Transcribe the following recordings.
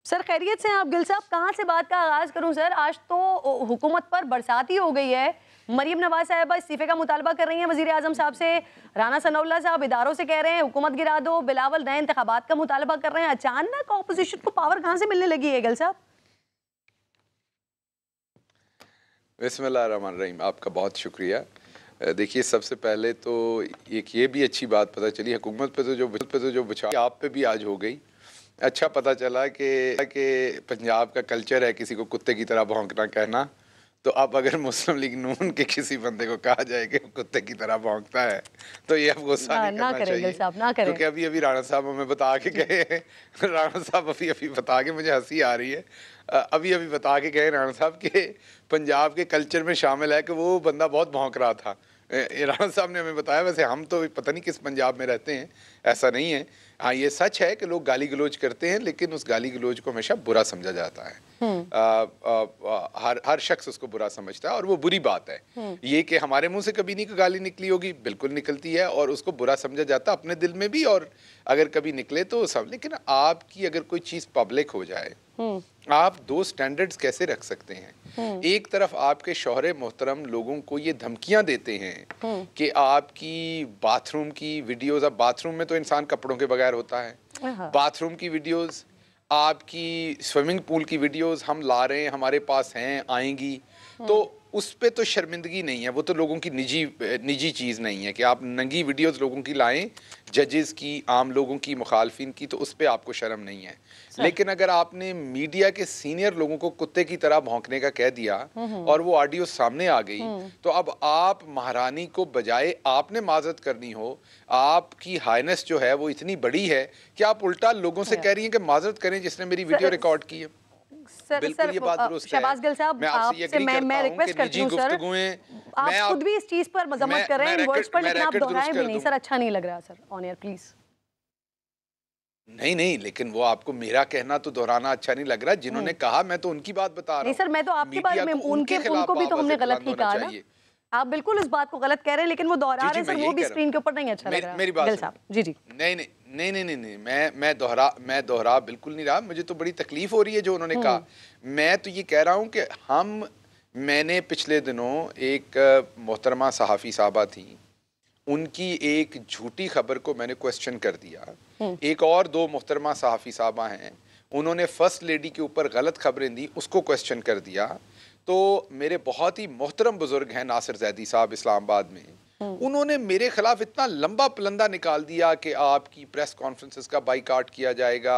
Sir खैरियत से हैं आप? गिल साहब, कहाँ से बात का आगाज करूं सर? आज तो हुकूमत पर बरसात ही हो गई है। मरियम नवाज साहिबा इस्तीफे का मुतालबा कर रही हैं वजीर आजम साहब से। राना सनाउल्लाह साहब इदारों से कह रहे हैं हुकूमत गिरा दो। बिलावल नए इंतखाबात का मुतालबा कर रहे हैं। अचानक ऑपोजिशन को पावर कहाँ से मिलने लगी है गिल साहब? बिस्मिल्लाहिर्रहमानिर्रहीम। आपका बहुत शुक्रिया। देखिए, सबसे पहले तो एक ये भी अच्छी बात पता चली, हुकूमत पे तो जो बचा आप पे भी आज हो गई। अच्छा पता चला कि पंजाब का कल्चर है किसी को कुत्ते की तरह भौंकना कहना। तो अब अगर मुस्लिम लीग नून के किसी बंदे को कहा जाए कि कुत्ते की तरह भौंकता है तो ये अब गुस्सा नहीं करना चाहिए, क्योंकि अभी अभी राणा साहब हमें बता के गए हैं। राणा साहब अभी बता के, मुझे हंसी आ रही है, अभी बता के गए राणा साहब के पंजाब के कल्चर में शामिल है कि वो बंदा बहुत भौंक रहा था। राणा साहब ने हमें बताया। वैसे हम तो पता नहीं किस पंजाब में रहते हैं, ऐसा नहीं है। हाँ, ये सच है कि लोग गाली गलौज करते हैं, लेकिन उस गाली गलौज को हमेशा बुरा समझा जाता है। हर शख्स उसको बुरा समझता है और वो बुरी बात है। ये कि हमारे मुंह से कभी नहीं गाली निकली होगी, बिल्कुल निकलती है और उसको बुरा समझा जाता है अपने दिल में भी, और अगर कभी निकले तो सब। लेकिन आपकी अगर कोई चीज़ पब्लिक हो जाए, आप दो स्टैंडर्ड्स कैसे रख सकते हैं? एक तरफ आपके शौहरे मोहतरम लोगों को ये धमकियां देते हैं कि आपकी बाथरूम की वीडियोस, अब बाथरूम में तो इंसान कपड़ों के बगैर होता है, बाथरूम की वीडियोस, आपकी स्विमिंग पूल की वीडियोस हम ला रहे हैं, हमारे पास हैं, आएंगी, तो उस पे तो शर्मिंदगी नहीं है। वो तो लोगों की निजी चीज़ नहीं है कि आप नंगी वीडियोस लोगों की लाएं, जजेस की, आम लोगों की, मुखालफिन की, तो उस पे आपको शर्म नहीं है। लेकिन अगर आपने मीडिया के सीनियर लोगों को कुत्ते की तरह भौंकने का कह दिया और वो ऑडियो सामने आ गई, तो अब आप महारानी को बजाय आपने माजरत करनी हो, आपकी हाइनेस जो है वो इतनी बड़ी है कि आप उल्टा लोगों से कह रही हैं कि माजरत करें जिसने मेरी वीडियो रिकॉर्ड की है। बिल्कुल ये बात दुरुस्त है। शहबाज गिल साहब, मैं रिक्वेस्ट करती हूं सर, आप खुद भी इस चीज पर मजम्मत कर रहे हैं इन वर्ड्स पर, लेकिन आप दोहराएं भी नहीं सर, अच्छा नहीं लग रहा सर ऑन एयर प्लीज। नहीं, लेकिन वो आपको मेरा कहना तो दोहराना अच्छा नहीं लग रहा। जिन्होंने कहा, मैं तो उनकी बात बता रहा हूं। नहीं सर, मैं तो आपके बारे में, उनको भी तो हमने गलत ही कहा ना। आप बिल्कुल इस बात को गलत कह रहे हैं, लेकिन वो दोहरा रहे हैं सर, वो भी स्क्रीन के ऊपर नहीं अच्छा लग रहा। मेरी बात गिल साहब जी। नहीं, मैं दोहरा बिल्कुल नहीं रहा। मुझे तो बड़ी तकलीफ हो रही है जो उन्होंने कहा। मैं तो ये कह रहा हूँ कि मैंने पिछले दिनों एक मोहतरमा सहाफ़ी साहबा थी, उनकी एक झूठी खबर को मैंने क्वेश्चन कर दिया। एक और दो मोहतरमा सहाफ़ी साहबा हैं, उन्होंने फर्स्ट लेडी के ऊपर गलत खबरें दी, उसको क्वेश्चन कर दिया। तो मेरे बहुत ही मोहतरम बुजुर्ग हैं नासिर जैदी साहब इस्लामाबाद में, उन्होंने मेरे खिलाफ इतना लंबा पलंदा निकाल दिया कि आपकी प्रेस कॉन्फ्रेंसेस का बाइकाट किया जाएगा,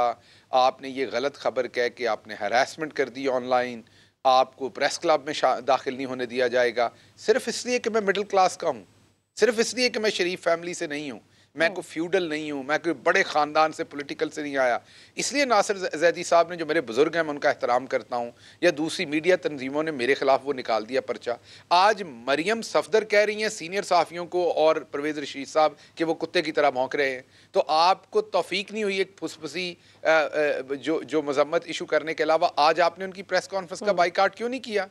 आपने ये गलत खबर कह के आपने हरासमेंट कर दी ऑनलाइन, आपको प्रेस क्लब में दाखिल नहीं होने दिया जाएगा, सिर्फ इसलिए कि मैं मिडिल क्लास का हूँ, सिर्फ इसलिए कि मैं शरीफ फैमिली से नहीं हूँ, मैं कोई फ्यूडल नहीं हूँ, मैं कोई बड़े ख़ानदान से पॉलिटिकल से नहीं आया। इसलिए नासिर जैदी साहब ने, जो मेरे बुज़ुर्ग हैं, मैं उनका एहतराम करता हूँ, या दूसरी मीडिया तंजीमों ने मेरे ख़िलाफ़ वो निकाल दिया पर्चा। आज मरियम सफदर कह रही हैं सीनियर सहाफ़ियों को और परवेज़ रशीद साहब कि वो कुत्ते की तरह भौंक रहे हैं। तो आपको तौफीक नहीं हुई एक फुसफुसी जो मजम्मत इशू करने के अलावा, आज आपने उनकी प्रेस कॉन्फ्रेंस का बाइकाट क्यों नहीं किया?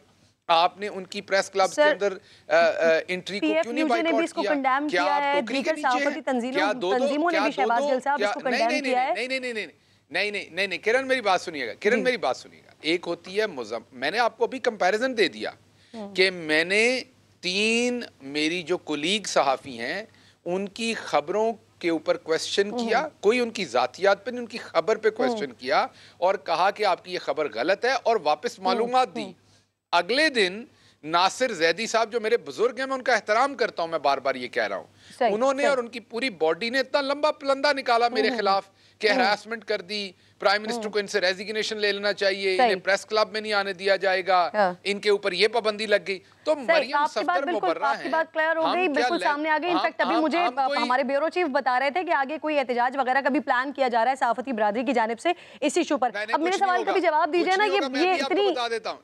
आपने उनकी प्रेस क्लब के अंदर एंट्री को क्यों नहीं बाइकआउट किया? क्या आप टोकरी के नीचे? क्या तंजीमों ने भी शहबाज गिल साहब इसको कंडेम किया है? नहीं, किरण मेरी बात सुनिएगा। एक होती है मैंने आपको अभी कंपैरिजन दे दिया कि मैंने 3 मेरी जो कोलीग सहाफ़ी हैं उनकी खबरों के ऊपर क्वेश्चन किया, कोई उनकी जातियात पे नहीं, उनकी खबर पे क्वेश्चन किया और कहा कि आपकी ये खबर गलत है और वापस मालूमात दी। अगले दिन नासिर जैदी साहब, जो मेरे बुजुर्ग हैं, मैं उनका एहतराम करता हूं, मैं बार बार ये कह रहा हूं, उन्होंने और उनकी पूरी बॉडी ने इतना लंबा पलंदा निकाला मेरे खिलाफ कि हरासमेंट कर दी, प्राइम मिनिस्टर को इनसे रेजिग्नेशन ले लेना चाहिए, इन्हें प्रेस क्लब में नहीं आने दिया जाएगा, इनके ऊपर ये पाबंदी लग गई। तो मरियम सफदर मुबर्रा है, आपकी बात क्लियर हो गई, बिल्कुल सामने आ गई। इनफैक्ट अभी मुझे हमारे ब्यूरो चीफ बता रहे थे कि आगे कोई एहतजाज वगैरह का भी प्लान किया जा रहा है सहाफती बिरादरी की जानिब से इस इशू पर। अब मेरे सवाल का भी जवाब दीजिए ना, ये इतनी बता देता हूँ।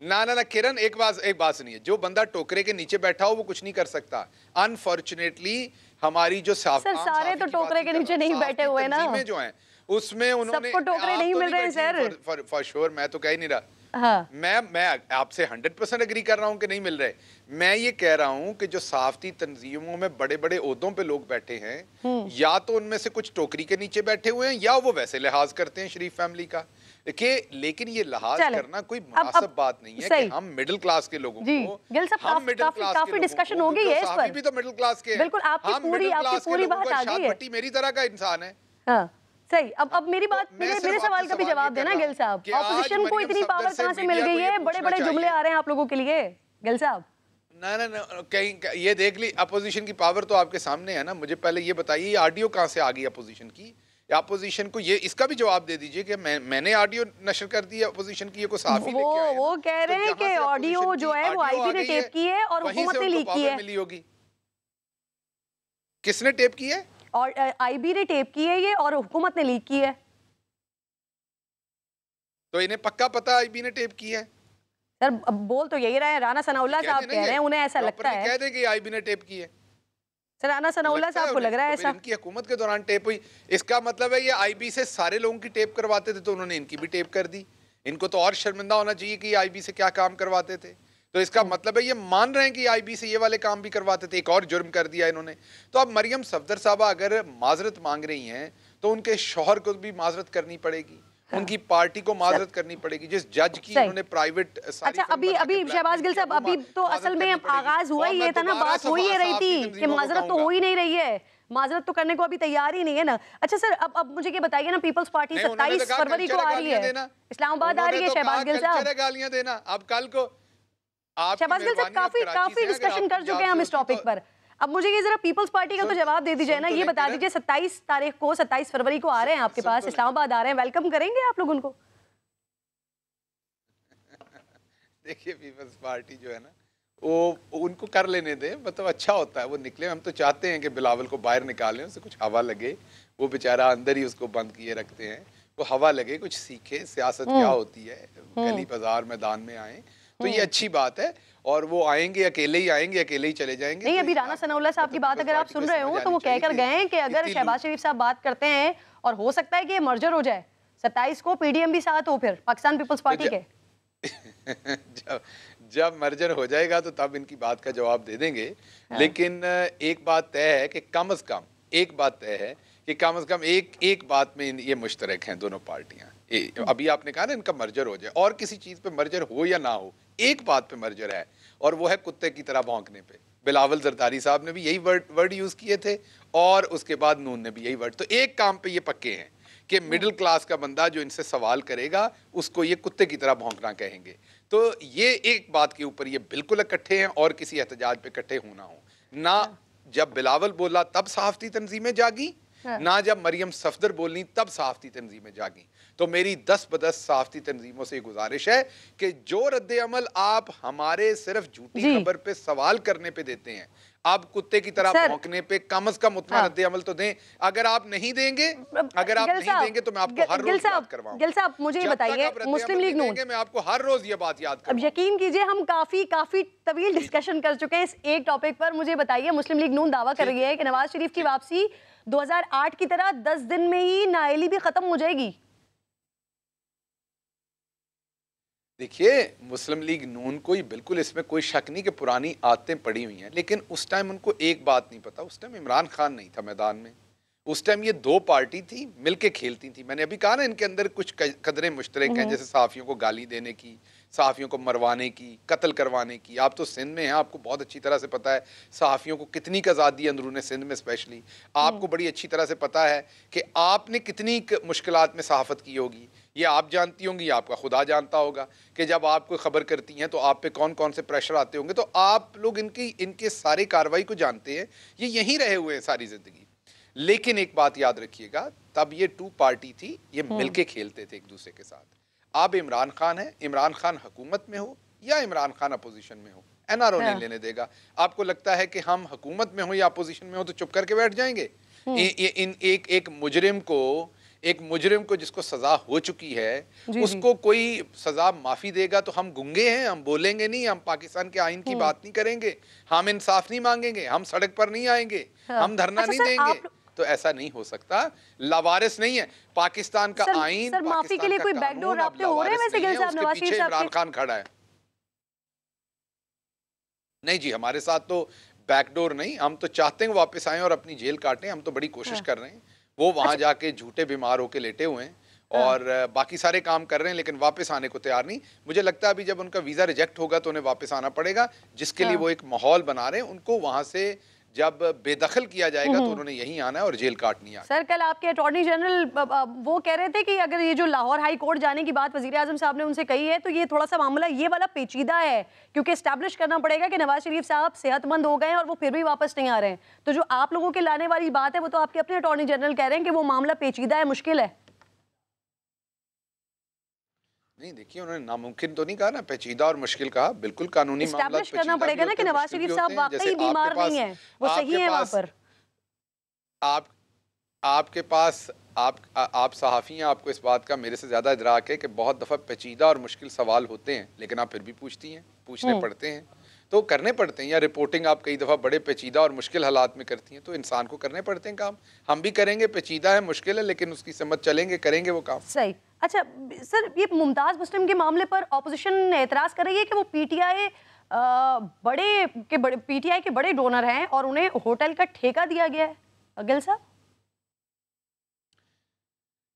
ना किरण, एक बात सुनिए, जो बंदा टोकरे के नीचे बैठा हो वो कुछ नहीं कर सकता। अनफॉर्चुनेटली हमारी जो सारे तो टोकरे के नीचे नहीं बैठे हुए ना, जो हैं उसमें उन्होंने सबको टोकरे नहीं मिल रहे हैं सर। फॉर श्योर, मैं तो कह ही नहीं रहा। हाँ। मैं आपसे 100% एग्री कर रहा हूं कि नहीं मिल रहे। मैं ये कह रहा हूं कि जो साफती तंजीमों में बड़े बड़े ओहदों पे लोग बैठे हैं, या तो उनमें से कुछ टोकरी के नीचे बैठे हुए हैं या वो वैसे लिहाज करते हैं शरीफ फैमिली का कि, लेकिन ये लिहाज करना कोई मुनासिब बात नहीं है कि हम मिडिल क्लास के लोगों को, गिल साहब काफी डिस्कशन हो गई है इस पर। भी तो मिडिल क्लास के हैं। बिल्कुल, आपकी पूरी बात आ गई है। भट्टी मेरी तरह का इंसान है। हाँ, सही। अब मेरी बात, मेरे सवाल का भी जवाब देना गिल साहब। ऑपोजिशन को इतनी पावर कहाँ से मिल गई है? बड़े बड़े जुमले आ रहे हैं आप लोगों के लिए गिल साहब। ना कहीं ये देख ली अपोजिशन की पावर तो आपके सामने है ना। मुझे पहले ये बताइए, ये ऑडियो कहाँ से आ गई अपोजिशन की? अपोजिशन को ये इसका भी जवाब दे दीजिए कि मैंने ऑडियो नशर कर दी अपोजिशन की, ये कोई साफी लेके आए वो कह रहे हैं कि ऑडियो जो है वो आईबी ने टेप की है और हुकूमत ने लीक की है। मिली होगी। किसने टेप की है? और आईबी ने टेप की है ये और हुकूमत ने लीक की है। तो इन्हें पक्का पता आईबी ने टेप की है? सर अब बोल तो यही रहे हैं, राना सनाउल्लाह साहब कह रहे हैं, उन्हें ऐसा लगता है। कह दे कि आईबी ने टेप की है। सर राना सनाउल्लाह साहब को लग रहा है ऐसा। इनकी हुकूमत के दौरान टेप हुई, इसका मतलब है ये आईबी से सारे लोगों की टेप करवाते थे, तो उन्होंने इनकी भी टेप कर दी। इनको तो और शर्मिंदा होना चाहिए कि आईबी से क्या काम करवाते थे। तो इसका मतलब है ये मान रहे हैं कि आईबी से ये वाले काम भी करवाते थे। एक और जुर्म कर दिया इन्होंने। तो अब मरियम सफदर साहबा अगर माजरत मांग रही हैं तो उनके शौहर को भी माजरत करनी पड़ेगी, उनकी पार्टी को माजरत करनी पड़ेगी। जिस जज की उन्होंने प्राइवेट अच्छा अभी शहबाज गिल साहब, अभी तो असल में आगाज हुआ ही ये था ना, बात हो ही रही थी कि माजरत तो हो ही नहीं रही है, माजरत तो करने को अभी तैयार ही नहीं है ना। अच्छा सर अब मुझे ये बताइए ना, पीपल्स पार्टी 27 फरवरी को आ रही है, इस्लामाबाद आ रही है शहबाज गिल साहब। गालियां देना अब कल को शहबाज गिल साहब काफी डिस्कशन कर चुके हैं हम इस टॉपिक पर। अब मुझे ये जरा पीपल्स पार्टी का तो जवाब दे दीजिए ना, ये बता दीजिए 27 तारीख को 27 फरवरी को आ रहे हैं आपके पास, इस्लामाबाद आ रहे हैं, वेलकम करेंगे आप लोग उनको? देखिए पीपल्स पार्टी जो है ना वो उनको कर लेने दें, मतलब अच्छा होता है वो निकले। हम तो चाहते हैं कि बिलावल को बाहर निकालें, उसे कुछ हवा लगे, वो बेचारा अंदर ही उसको बंद किए रखते हैं, वो हवा लगे, कुछ सीखे सियासत क्या होती है, गली बाजार मैदान में आए तो ये अच्छी बात है। और वो आएंगे अकेले ही आएंगे, अकेले ही चले जाएंगे। नहीं, अभी राना सनाउल्लाह साहब की बात अगर आप सुन रहे हो तो वो कहकर गए हैं कि अगर शहबाज शरीफ साहब बात करते हैं और हो सकता है कि ये मर्जर हो जाए 27 को, पीडीएम भी साथ हो फिर पाकिस्तान पीपल्स पार्टी के। जब मर्जर हो जाएगा तो तब इनकी बात का जवाब दे देंगे। लेकिन एक बात तय है कि कम से कम एक बात तय है कि कम से कम एक बात में ये मुश्तरक हैं दोनों पार्टियां। अभी आपने कहा ना इनका मर्जर हो जाए, और किसी चीज पे मर्जर हो या ना हो, एक बात पे मर्जर है और वो है कुत्ते की तरह भौंकने पे। बिलावल जरदारी साहब ने भी यही वर्ड यूज किए थे और उसके बाद नून ने भी यही वर्ड। तो एक काम पे ये पक्के हैं कि मिडिल क्लास का बंदा जो इनसे सवाल करेगा उसको ये कुत्ते की तरह भौंकना कहेंगे। तो ये एक बात के ऊपर ये बिल्कुल इकट्ठे हैं और किसी एहतजाज पे इकट्ठे होना हो ना। जब बिलावल बोला तब सहाफती तंजीमें जागी, ना जब मरियम सफदर बोलनी तब सहाफती तंजीमें जागी। तो मेरी 10 बदस सहाफती तंजीमों से गुजारिश है कि जो रद्द अमल आप हमारे सिर्फ झूठी खबर पे सवाल करने पे देते हैं, आप कुत्ते की तरह भौंकने पे कम से कम उतना रद्द अमल तो दें। अगर आप नहीं देंगे तो मैं आपको हर रोज याद करवाऊंगा। गिल साहब मुझे ये बताइए, मुस्लिम लीग नून, मैं आपको हर रोज ये बात याद करूंगा। अब यकीन कीजिए हम काफी तवील डिस्कशन कर चुके हैं इस एक टॉपिक पर। मुझे बताइए, मुस्लिम लीग नून दावा कर रही है कि नवाज शरीफ की वापसी 2008 की तरह 10 दिन में ही नाअहली भी खत्म हो जाएगी। देखिए मुस्लिम लीग नून को बिल्कुल इसमें कोई शक नहीं कि पुरानी आदतें पड़ी हुई हैं, लेकिन उस टाइम उनको एक बात नहीं पता, उस टाइम इमरान खान नहीं था मैदान में। उस टाइम ये दो पार्टी थी, मिलके खेलती थी। मैंने अभी कहा ना इनके अंदर कुछ कदरें मुश्तरक हैं, जैसे सहाफ़ियों को गाली देने की, सहाफ़ियों को मरवाने की, कत्ल करवाने की। आप तो सिंध में हैं, आपको बहुत अच्छी तरह से पता है सहाफ़ियों को कितनी आज़ादी है अंदरूनी सिंध में। स्पेशली आपको बड़ी अच्छी तरह से पता है कि आपने कितनी मुश्किलात में सहाफ़त की होगी। ये आप जानती होंगी, आपका खुदा जानता होगा कि जब आप कोई ख़बर करती हैं तो आप पे कौन कौन से प्रेशर आते होंगे। तो आप लोग इनके सारे कार्रवाई को जानते हैं, ये यहीं रहे हुए हैं सारी ज़िंदगी। लेकिन एक बात याद रखिएगा, तब ये टू पार्टी थी, ये मिलके खेलते थे एक दूसरे के साथ। अब इमरान खान है, इमरान खान हुकूमत में हो या इमरान खान अपोजिशन में हो, एनआरओ नहीं लेने देगा। आपको लगता है कि हम हुकूमत में हो या अपोजिशन में हो तो चुप करके बैठ जाएंगे? एक मुजरिम को जिसको सजा हो चुकी है उसको कोई सजा माफी देगा तो हम गुंगे हैं? हम बोलेंगे नहीं, हम पाकिस्तान के आइन की बात नहीं करेंगे, हम इंसाफ नहीं मांगेंगे, हम सड़क पर नहीं आएंगे, हम धरना नहीं देंगे। तो ऐसा नहीं हो सकता। लावारिस नहीं है पाकिस्तान का आईन, सर माफी के लिए कोई बैकडोर राब्ते हो रहे हैं वैसे गिल साहब, नवाज शरीफ साहब इमरान खान खड़ा है। नहीं जी, हमारे साथ तो बैकडोर नहीं, हम तो चाहते हैं वापस आए और अपनी जेल काटें, हम तो बड़ी कोशिश कर रहे हैं। वो वहां जाके झूठे बीमार होके लेटे हुए हैं और बाकी सारे काम कर रहे हैं, लेकिन वापस आने को तैयार नहीं। मुझे लगता है अभी जब उनका वीजा रिजेक्ट होगा तो उन्हें वापस आना पड़ेगा, जिसके लिए वो एक माहौल बना रहे हैं। उनको वहां से जब बेदखल किया जाएगा तो उन्होंने यहीं आना है और जेल काटनी है। सर कल आपके अटॉर्नी जनरल वो कह रहे थे कि अगर ये जो लाहौर हाई कोर्ट जाने की बात वजीर आजम साहब ने उनसे कही है तो ये थोड़ा सा मामला ये वाला पेचीदा है, क्योंकि एस्टैब्लिश करना पड़ेगा कि नवाज शरीफ साहब सेहतमंद हो गए हैं और वो फिर भी वापस नहीं आ रहे हैं। तो जो आप लोगों के लाने वाली बात है वो तो आपके अपने अटॉर्नी जनरल कह रहे हैं कि वो मामला पेचीदा है, मुश्किल है। नहीं देखिए, उन्होंने नामुमकिन तो नहीं कहा ना, पेचीदा और मुश्किल कहा। बिल्कुल कानूनी मामला करना पड़ेगा ना कि नवाज शरीफ साहब वाकई बीमार नहीं है, वो सही है वहां पर। आपके पास आप सहाफ़ी हैं, आपको इस बात का मेरे से ज़्यादा इदराक है कि बहुत दफ़ा पेचीदा और मुश्किल सवाल होते हैं, लेकिन आप फिर भी पूछती हैं, पूछने पड़ते हैं तो करने पड़ते हैं। या रिपोर्टिंग आप कई दफ़ा बड़े पेचीदा और मुश्किल हालात में करती हैं तो इंसान को करने पड़ते हैं काम। हम भी करेंगे, पेचीदा है, मुश्किल है, लेकिन उसकी समझ चलेंगे, करेंगे वो काम। सही। अच्छा सर, ये मुमताज़ मुस्लिम के मामले पर ऑपोजिशन एतराज़ कर रही है कि वो पीटीआई के बड़े डोनर हैं और उन्हें होटल का ठेका दिया गया है। गिल साहब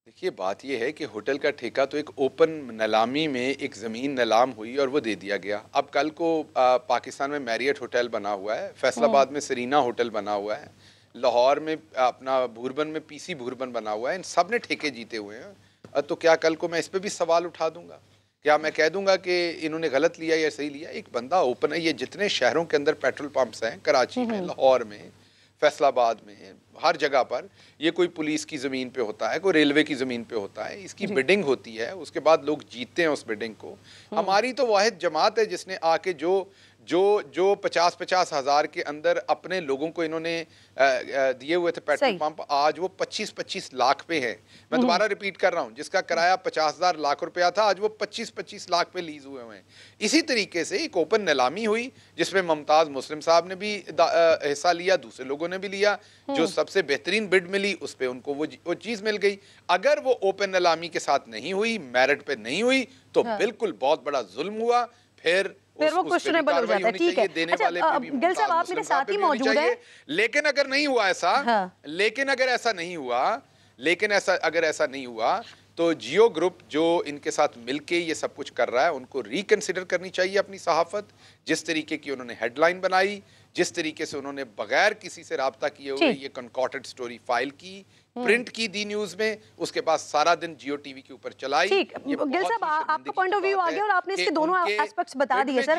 देखिए, बात यह है कि होटल का ठेका तो एक ओपन नीलामी में एक ज़मीन नीलाम हुई और वो दे दिया गया। अब कल को पाकिस्तान में मैरियट होटल बना हुआ है, फैसलाबाद में सरीना होटल बना हुआ है, लाहौर में अपना भूरबन में पीसी भूरबन बना हुआ है। इन सब ने ठेके जीते हुए हैं। तो क्या कल को मैं इस पर भी सवाल उठा दूंगा? क्या मैं कह दूंगा कि इन्होंने गलत लिया या सही लिया? एक बंदा ओपन है। ये जितने शहरों के अंदर पेट्रोल पंप्स हैं, कराची में, लाहौर में, फैसलाबाद में, हर जगह पर, ये कोई पुलिस की ज़मीन पे होता है, कोई रेलवे की ज़मीन पे होता है, इसकी बिडिंग होती है, उसके बाद लोग जीतते हैं उस बिडिंग को। हमारी तो वाहिद जमात है जिसने आके जो 50-50 हज़ार के अंदर अपने लोगों को इन्होंने दिए हुए थे पेट्रोल पंप, आज वो 25-25 लाख पे है। मैं दोबारा रिपीट कर रहा हूँ, जिसका किराया 50,000 लाख रुपया था, आज वो 25-25 लाख पे लीज हुए हैं। इसी तरीके से एक ओपन नीलामी हुई जिसमें मुमताज़ मुस्लिम साहब ने भी हिस्सा लिया, दूसरे लोगों ने भी लिया। जो सबसे बेहतरीन बिड मिली उस पर उनको वो चीज़ मिल गई। अगर वो ओपन नीलामी के साथ नहीं हुई, मेरिट पे नहीं हुई, तो बिल्कुल बहुत बड़ा जुल्म हुआ। फिर वो क्वेश्चनएबल हो जाता है। ठीक है। अच्छा गिल साहब, आप मेरे साथ ही मौजूद हैं। लेकिन अगर नहीं हुआ ऐसा, अगर ऐसा नहीं हुआ तो जियो ग्रुप जो इनके साथ मिलके ये सब कुछ कर रहा है, उनको रिकंसिडर करनी चाहिए अपनी सहाफत। जिस तरीके की उन्होंने हेडलाइन बनाई, जिस तरीके से उन्होंने बगैर किसी से राब्ता किए हुए ये कॉन्कॉर्डेड स्टोरी फाइल की, प्रिंट की दी न्यूज में, उसके बाद सारा दिन जियो टीवी के ऊपर चलाई। ठीक, गिल साहब आपका पॉइंट ऑफ व्यू आ गया और आपने इसके दोनों एस्पेक्ट्स बता दिए सर।